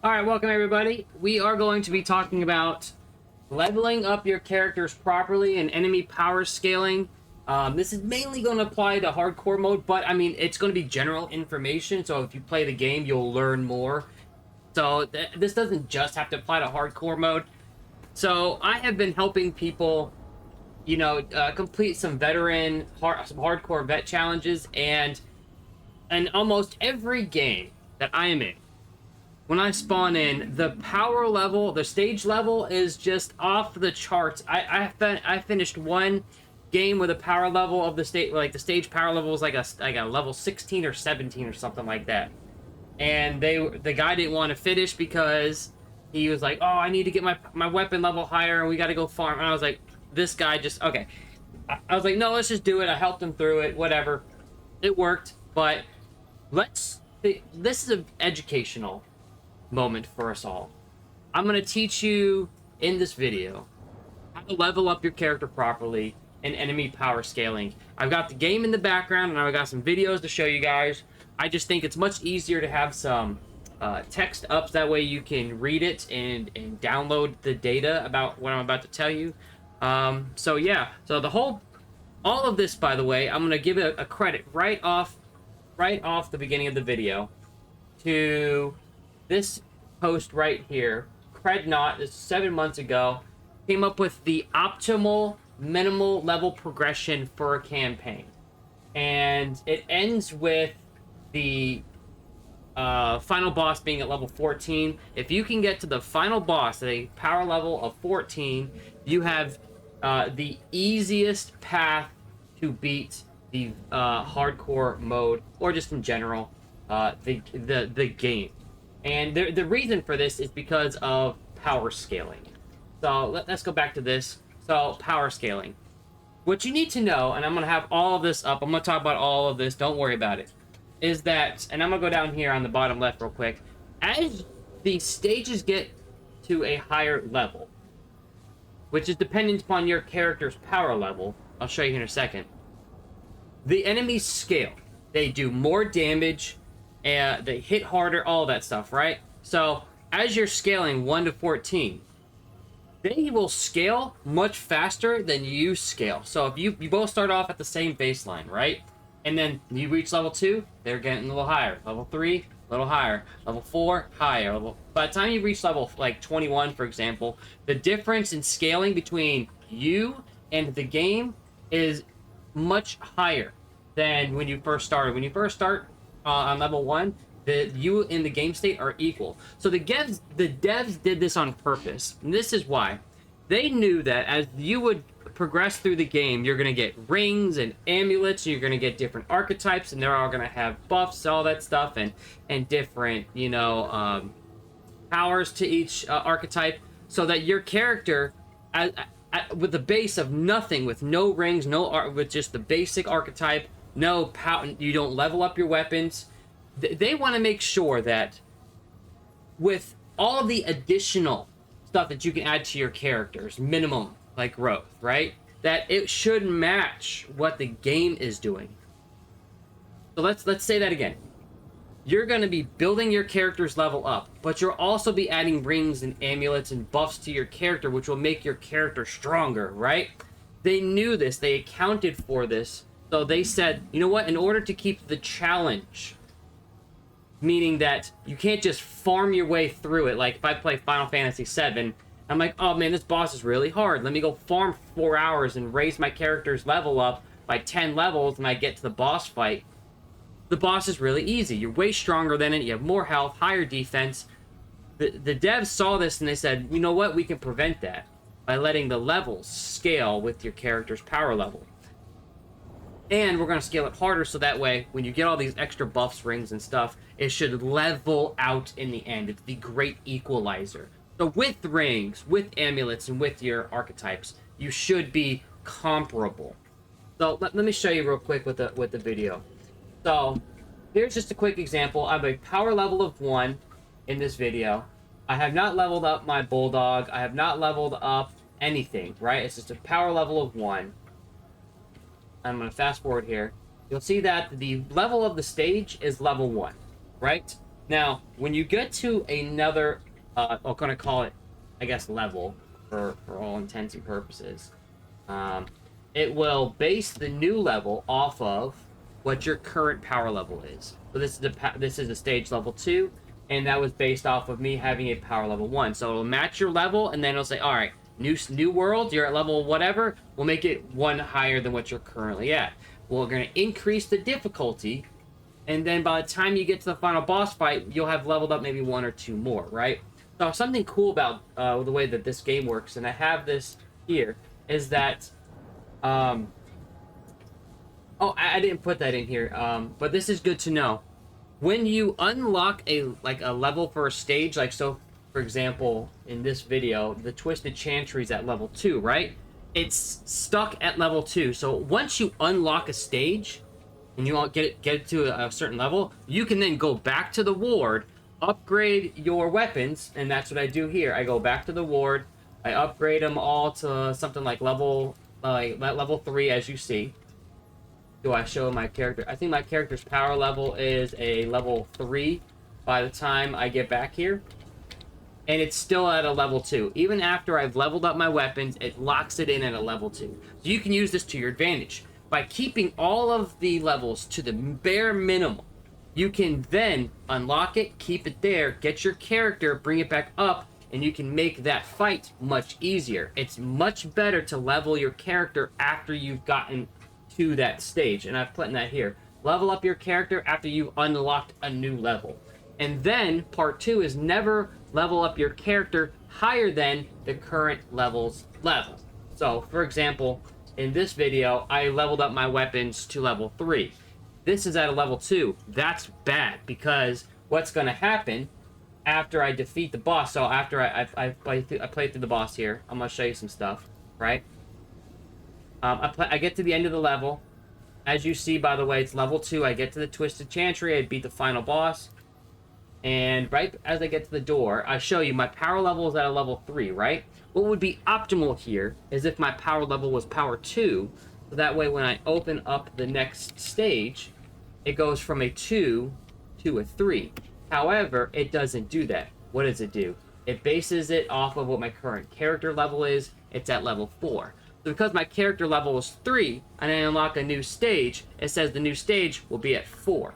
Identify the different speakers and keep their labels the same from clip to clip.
Speaker 1: All right, welcome everybody. We are going to be talking about leveling up your characters properly and enemy power scaling. This is mainly going to apply to hardcore mode, but I mean, it's going to be general information. So if you play the game, you'll learn more. So this doesn't just have to apply to hardcore mode. So I have been helping people, complete some some hardcore vet challenges, and almost every game that I am in, when I spawn in, the power level, the stage level is just off the charts. I finished one game with a power level of the stage, like the stage power level was like a level 16 or 17 or something like that. And the guy didn't want to finish because he was like, "Oh, I need to get my weapon level higher, and we got to go farm." And I was like, "This guy just okay." I was like, "No, let's just do it." I helped him through it. Whatever, it worked. But this is an educational moment for us all. I'm going to teach you in this video how to level up your character properly and enemy power scaling. I've got the game in the background and I've got some videos to show you guys. I just think it's much easier to have some text up, that way you can read it and download the data about what I'm about to tell you. So yeah, so all of this, by the way, I'm going to give it a credit right off the beginning of the video to this post right here. Crednot, this 7 months ago, came up with the optimal minimal level progression for a campaign, and it ends with the final boss being at level 14. If you can get to the final boss at a power level of 14, you have the easiest path to beat the hardcore mode, or just in general the game. And the reason for this is because of power scaling. So let's go back to this. So power scaling. What you need to know, and I'm going to have all of this up, I'm going to talk about all of this, don't worry about it, is that, and I'm going to go down here on the bottom left real quick, as the stages get to a higher level, which is dependent upon your character's power level, I'll show you in a second, the enemies scale. They do more damage, and they hit harder, all that stuff, right? So as you're scaling 1 to 14, they will scale much faster than you scale. So if you both start off at the same baseline, right? And then you reach level 2, they're getting a little higher. Level 3, a little higher. Level 4, higher. By the time you reach level like 21, for example, the difference in scaling between you and the game is much higher than when you first started. When you first start on level 1, you in the game state are equal. So the devs did this on purpose. And this is why. They knew that as you would progress through the game, you're going to get rings and amulets, you're going to get different archetypes, and they're all going to have buffs, all that stuff, and different, powers to each archetype, so that your character, with the base of nothing, with no rings, with just the basic archetype, no power, you don't level up your weapons. They want to make sure that with all of the additional stuff that you can add to your characters, minimum like growth, right, that it should match what the game is doing. So let's say that again. You're going to be building your character's level up, but you'll also be adding rings and amulets and buffs to your character, which will make your character stronger, right? They knew this. They accounted for this. So they said, you know what? In order to keep the challenge, meaning that you can't just farm your way through it. Like if I play Final Fantasy VII, I'm like, oh man, this boss is really hard. Let me go farm 4 hours and raise my character's level up by 10 levels, and I get to the boss fight. The boss is really easy. You're way stronger than it. You have more health, higher defense. The devs saw this and they said, you know what? We can prevent that by letting the levels scale with your character's power level. And we're going to scale it harder, so that way, when you get all these extra buffs, rings, and stuff, it should level out in the end. It's the great equalizer. So with rings, with amulets, and with your archetypes, you should be comparable. So let me show you real quick with the video. So here's just a quick example. I have a power level of 1 in this video. I have not leveled up my bulldog. I have not leveled up anything, right? It's just a power level of 1. I'm going to fast forward here. You'll see that the level of the stage is level 1, right? Now, when you get to another, I'm gonna call it, I guess, level for all intents and purposes, um, it will base the new level off of what your current power level is. So this is a stage level 2, and that was based off of me having a power level 1. So it'll match your level, and then it'll say, all right, new world, you're at level whatever, we'll make it 1 higher than what you're currently at. We're going to increase the difficulty, and then by the time you get to the final boss fight, you'll have leveled up maybe 1 or 2 more, right? So something cool about the way that this game works, and I have this here, is that oh, I didn't put that in here, but this is good to know. When you unlock a level for a stage, like so, for example, in this video, the Twisted Chantry's at level 2, right? It's stuck at level 2. So once you unlock a stage, and you get it to a certain level, you can then go back to the ward, upgrade your weapons, and that's what I do here. I go back to the ward, I upgrade them all to something like level 3, as you see. Do I show my character? I think my character's power level is a level 3 by the time I get back here. And it's still at a level 2. Even after I've leveled up my weapons, it locks it in at a level 2. So you can use this to your advantage. By keeping all of the levels to the bare minimum, you can then unlock it, keep it there, get your character, bring it back up, and you can make that fight much easier. It's much better to level your character after you've gotten to that stage, and I've put in that here. Level up your character after you've unlocked a new level. And then part 2 is never level up your character higher than the current level's level. So for example, in this video, I leveled up my weapons to level 3. This is at a level 2. That's bad, because what's going to happen after I defeat the boss, so after I played through the boss here, I'm going to show you some stuff, right? I get to the end of the level. As you see, by the way, it's level 2. I get to the Twisted Chantry. I beat the final boss. And right as I get to the door, I show you my power level is at a level 3, right? What would be optimal here is if my power level was power 2. So that way when I open up the next stage, it goes from a 2 to a 3. However, it doesn't do that. What does it do? It bases it off of what my current character level is. It's at level 4. So because my character level is 3, and I unlock a new stage, it says the new stage will be at 4.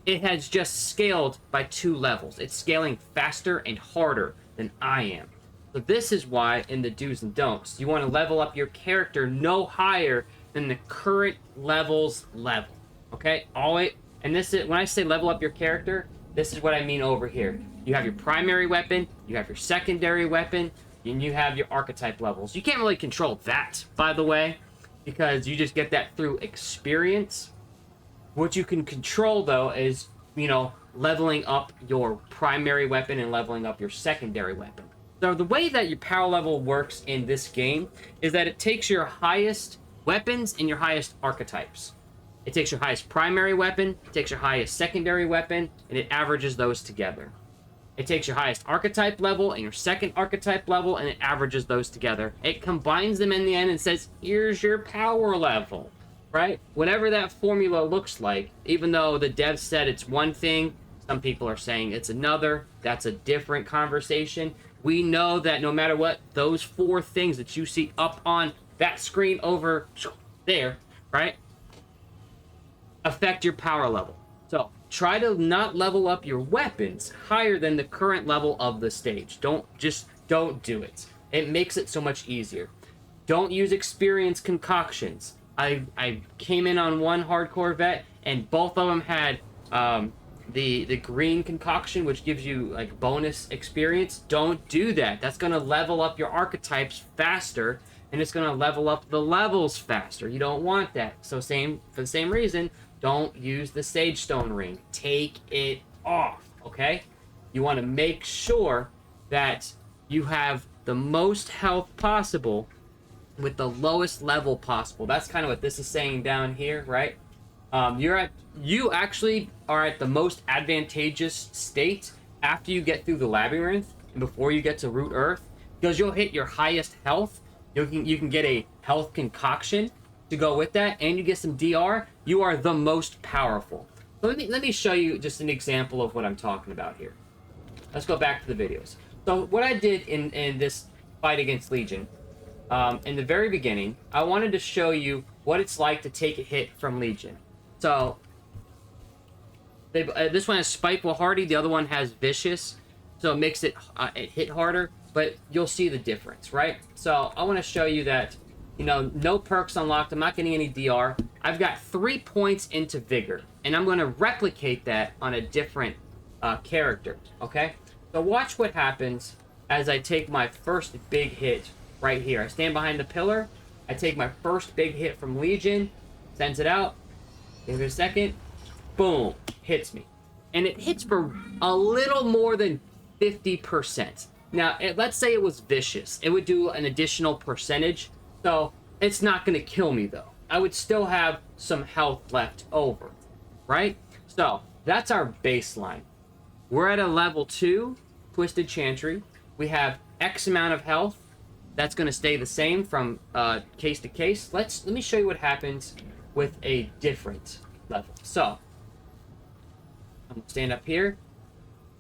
Speaker 1: It has just scaled by 2 levels. It's scaling faster and harder than I am. So this is why in the do's and don'ts, you want to level up your character no higher than the current level's level. Okay? And this is when I say level up your character, this is what I mean over here. You have your primary weapon, you have your secondary weapon, and you have your archetype levels. You can't really control that, by the way, because you just get that through experience. What you can control, though, is, leveling up your primary weapon and leveling up your secondary weapon. So the way that your power level works in this game is that it takes your highest weapons and your highest archetypes. It takes your highest primary weapon, it takes your highest secondary weapon, and it averages those together. It takes your highest archetype level and your second archetype level, and it averages those together. It combines them in the end and says, here's your power level, right? Whatever that formula looks like, even though the devs said it's one thing, some people are saying it's another. That's a different conversation. We know that no matter what, those 4 things that you see up on that screen over there, right, affect your power level. So try to not level up your weapons higher than the current level of the stage. Don't do it. It makes it so much easier. Don't use experience concoctions. I came in on one hardcore vet, and both of them had the green concoction, which gives you like bonus experience. Don't do that. That's gonna level up your archetypes faster, and it's gonna level up the levels faster. You don't want that. So for the same reason, don't use the Sage Stone ring. Take it off, okay? You want to make sure that you have the most health possible with the lowest level possible. That's kind of what this is saying down here, right? You actually are at the most advantageous state after you get through the labyrinth and before you get to Root Earth, because you'll hit your highest health. You can get a health concoction to go with that, and you get some DR. You are the most powerful. Let me show you just an example of what I'm talking about here. Let's go back to the videos. So what I did in this fight against Legion, in the very beginning, I wanted to show you what it's like to take a hit from Legion. So this one has spiteful hardy, the other one has vicious, so it makes it hit harder, but you'll see the difference, right? So I want to show you that, no perks unlocked. I'm not getting any DR. I've got 3 points into vigor, and I'm going to replicate that on a different character, okay? So watch what happens as I take my first big hit right here. I stand behind the pillar. I take my first big hit from Legion, sends it out, give it a second, boom, hits me. And it hits for a little more than 50%. Now, let's say it was vicious. It would do an additional percentage, so it's not going to kill me, though. I would still have some health left over, right? So that's our baseline. We're at a level 2 Twisted Chantry. We have X amount of health. That's going to stay the same from case to case. Let me show you what happens with a different level. So I'm going to stand up here.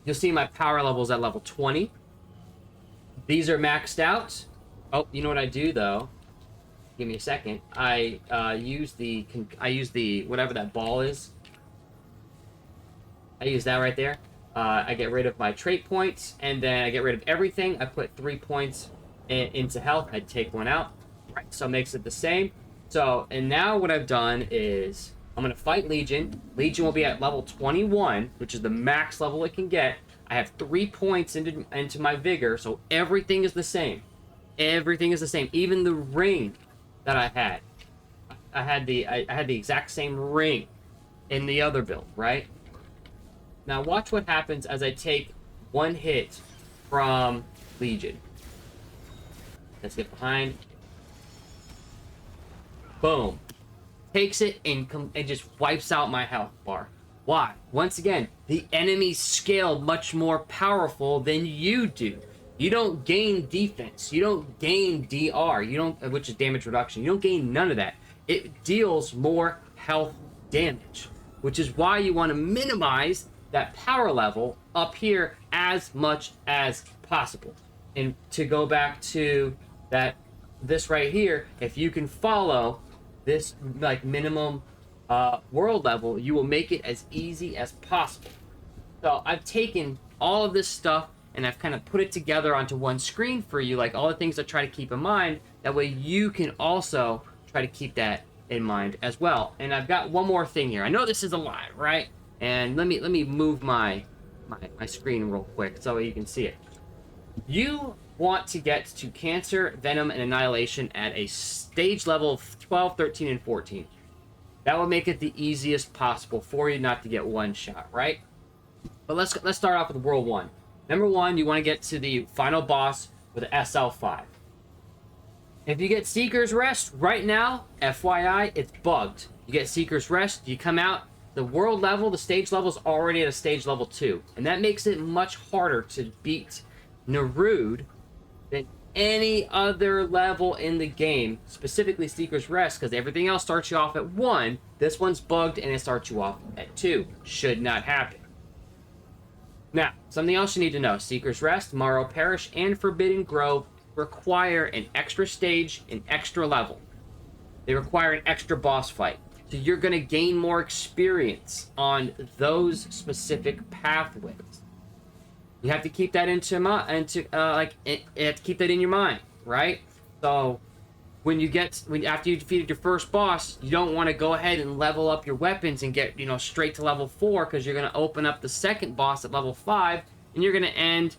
Speaker 1: You'll see my power levels at level 20. These are maxed out. Oh, you know what I do though? Give me a second. I use the whatever that ball is. I use that right there. I get rid of my trait points, and then I get rid of everything. I put 3 points into health. I take one out. Right, so it makes it the same. So, and now what I've done is I'm going to fight Legion. Legion will be at level 21, which is the max level it can get. I have 3 points into my vigor, so everything is the same. Everything is the same. Even the ring that I had. I had the exact same ring in the other build, right? Now watch what happens as I take one hit from Legion. Let's get behind. Boom. Takes it and just wipes out my health bar. Why? Once again, the enemy's scale much more powerful than you do. You don't gain defense. You don't gain DR. Which is damage reduction. You don't gain none of that. It deals more health damage, which is why you want to minimize that power level up here as much as possible. And to go back to this right here, if you can follow this like minimum world level, you will make it as easy as possible. So I've taken all of this stuff and I've kind of put it together onto one screen for you, like all the things I try to keep in mind. That way you can also try to keep that in mind as well. And I've got one more thing here. I know this is a lot, right? And let me move my screen real quick so you can see it. You want to get to Cancer, Venom, and Annihilation at a stage level of 12, 13, and 14. That will make it the easiest possible for you not to get one shot, right? But let's start off with World 1. Number 1, you want to get to the final boss with an SL5. If you get Seeker's Rest right now, FYI, it's bugged. You get Seeker's Rest, you come out, the world level, the stage level is already at a stage level 2. And that makes it much harder to beat Nerud than any other level in the game, specifically Seeker's Rest, because everything else starts you off at 1. This one's bugged and it starts you off at 2. Should not happen. Now, something else you need to know. Seeker's Rest, Morrow Parish, and Forbidden Grove require an extra stage, an extra level. They require an extra boss fight. So you're going to gain more experience on those specific pathways. You have to keep that you have to keep that in your mind, right? So after you defeated your first boss, you don't want to go ahead and level up your weapons and get, straight to level 4, because you're going to open up the second boss at level 5 and you're going to end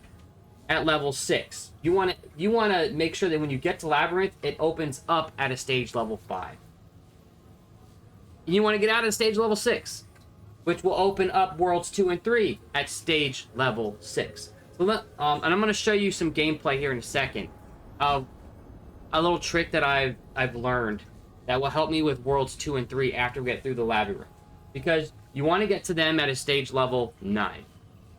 Speaker 1: at level 6. You want to make sure that when you get to Labyrinth, it opens up at a stage level 5. And you want to get out at stage level 6, which will open up worlds 2 and 3 at stage level 6. So and I'm going to show you some gameplay here in a second of a little trick that I've learned that will help me with worlds 2 and 3 after we get through the Labyrinth. Because you want to get to them at a stage level 9.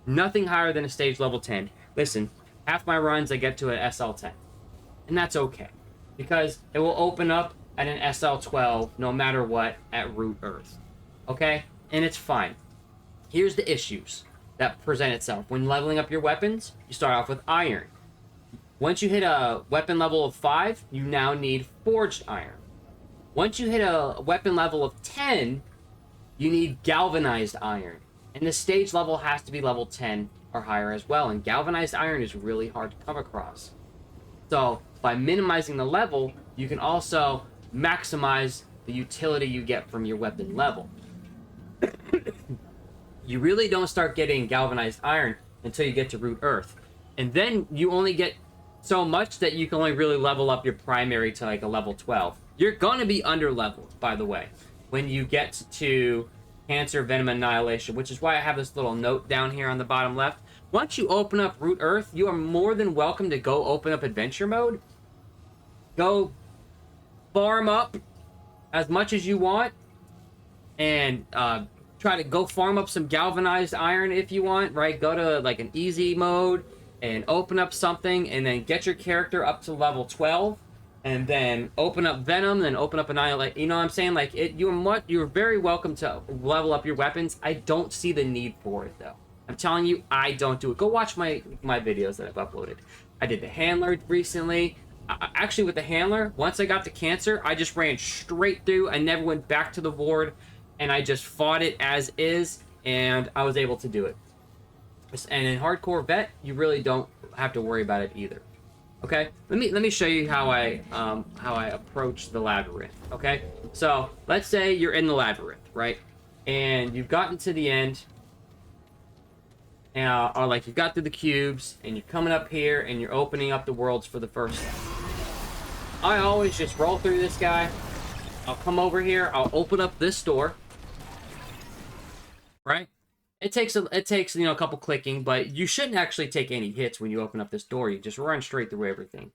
Speaker 1: Nothing higher than a stage level 10. Listen, half my runs I get to an SL10. And that's okay. Because it will open up at an SL12 no matter what at Root Earth. Okay? And it's fine. Here's the issues that present itself. When leveling up your weapons, you start off with iron. Once you hit a weapon level of 5, you now need forged iron. Once you hit a weapon level of 10, you need galvanized iron. And the stage level has to be level 10 or higher as well. And galvanized iron is really hard to come across. So by minimizing the level, you can also maximize the utility you get from your weapon level. You really don't start getting galvanized iron until you get to root earth. And then you only get so much that you can only really level up your primary to like a level 12. You're going to be under leveled, by the way, when you get to cancer, venom, annihilation, which is why I have this little note down here on the bottom left. Once you open up root earth, you are more than welcome to go open up adventure mode. Go farm up as much as you want and try to go farm up some galvanized iron if you want, right? Go to like an easy mode and open up something and then get your character up to level 12 and then open up venom, then open up annihilate. You know what I'm saying? Like you're very welcome to level up your weapons. I don't see the need for it though. I'm telling you, I don't do it. Go watch my videos that I've uploaded. I did the handler recently. Actually, with the handler, once I got to cancer, I just ran straight through. I never went back to the board, and I just fought it as is, and I was able to do it. And in hardcore vet, you really don't have to worry about it either. Okay, let me show you how I approach the labyrinth. Okay, so let's say you're in the labyrinth, right, and you've gotten to the end. Or like you got through the cubes and you're coming up here and you're opening up the worlds for the first time. I always just roll through this guy. I'll come over here. I'll open up this door. Right? It takes you know, a couple clicking, but you shouldn't actually take any hits when you open up this door. You just run straight through everything.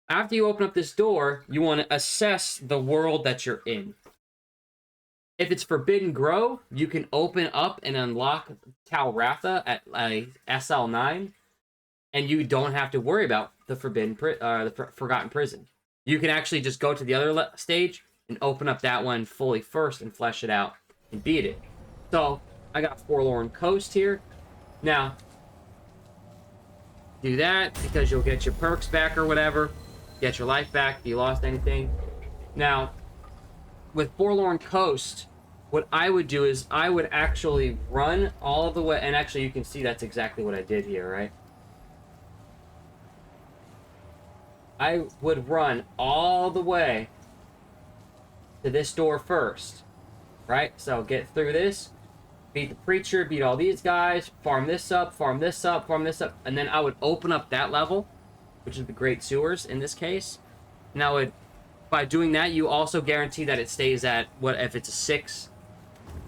Speaker 1: After you open up this door, you want to assess the world that you're in. If it's Forbidden Grove, you can open up and unlock Talratha at SL9, and you don't have to worry about the Forgotten Prison. You can actually just go to the other stage and open up that one fully first and flesh it out and beat it. So I got Forlorn Coast here. Now, do that because you'll get your perks back or whatever, get your life back if you lost anything. Now, with Forlorn Coast, what I would do is I would actually run all the way, and actually you can see that's exactly what I did here, right? I would run all the way to this door first, right? So get through this, beat the preacher, beat all these guys, farm this up, farm this up, farm this up, and then I would open up that level, which is the Great Sewers in this case. And I would, by doing that, you also guarantee that it stays at, what if it's a 6?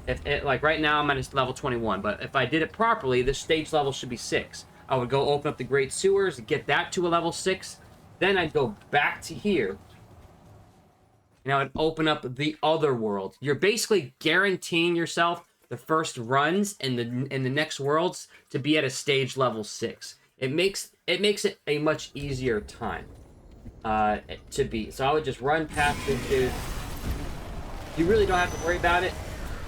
Speaker 1: If it, like right now I'm at level 21, but if I did it properly, this stage level should be 6. I would go open up the Great Sewers, get that to a level 6, then I'd go back to here, and I would open up the other world. You're basically guaranteeing yourself the first runs in the next worlds to be at a stage level 6. It makes it a much easier time to beat. So I would just run past this dude. You really don't have to worry about it.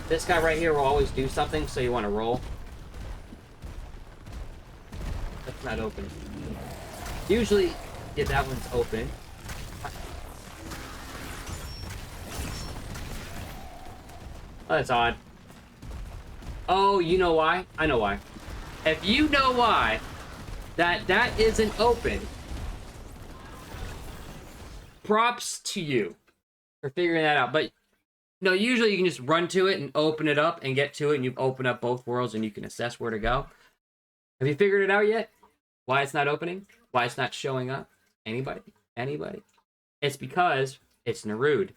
Speaker 1: This guy right here will always do something, so you want to roll. That's not open. Usually, yeah, that one's open. Oh, that's odd. Oh, you know why? I know why. If you know why that isn't open, props to you for figuring that out. But no, usually you can just run to it and open it up and get to it, and you've opened up both worlds and you can assess where to go. Have you figured it out yet? Why it's not opening? Why it's not showing up? Anybody? Anybody? It's because it's Nerud.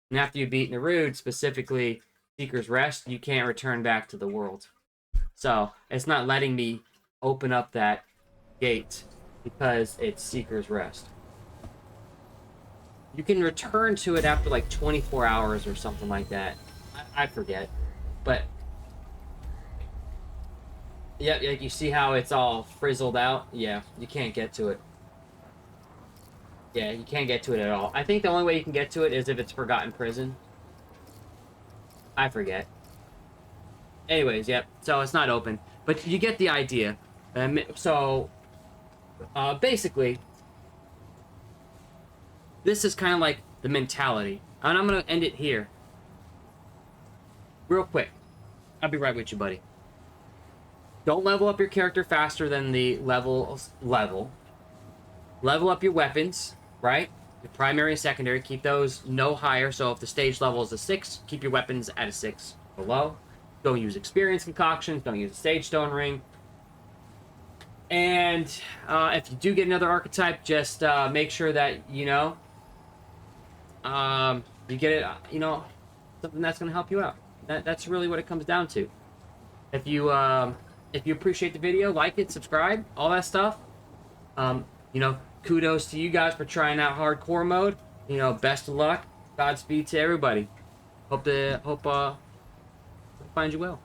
Speaker 1: And after you beat Nerud, specifically Seeker's Rest, you can't return back to the world. So it's not letting me open up that gate because it's Seeker's Rest. You can return to it after like 24 hours or something like that. I forget. But yeah, like you see how it's all frizzled out? Yeah, you can't get to it. Yeah, you can't get to it at all. I think the only way you can get to it is if it's Forgotten Prison. I forget. Anyways, yep. So it's not open, but you get the idea. Basically, this is kind of like the mentality, and I'm gonna end it here, real quick. I'll be right with you, buddy. Don't level up your character faster than the level. Level up your weapons, right? Your primary and secondary, keep those no higher. So if the stage level is a 6, keep your weapons at a 6 below. Don't use experience concoctions. Don't use a stage stone ring. And if you do get another archetype, just make sure that, you know, you get it, you know, something that's going to help you out. That's really what it comes down to. If you appreciate the video, like it, subscribe, all that stuff. You know, kudos to you guys for trying out hardcore mode. You know, best of luck. Godspeed to everybody. Hope find you well.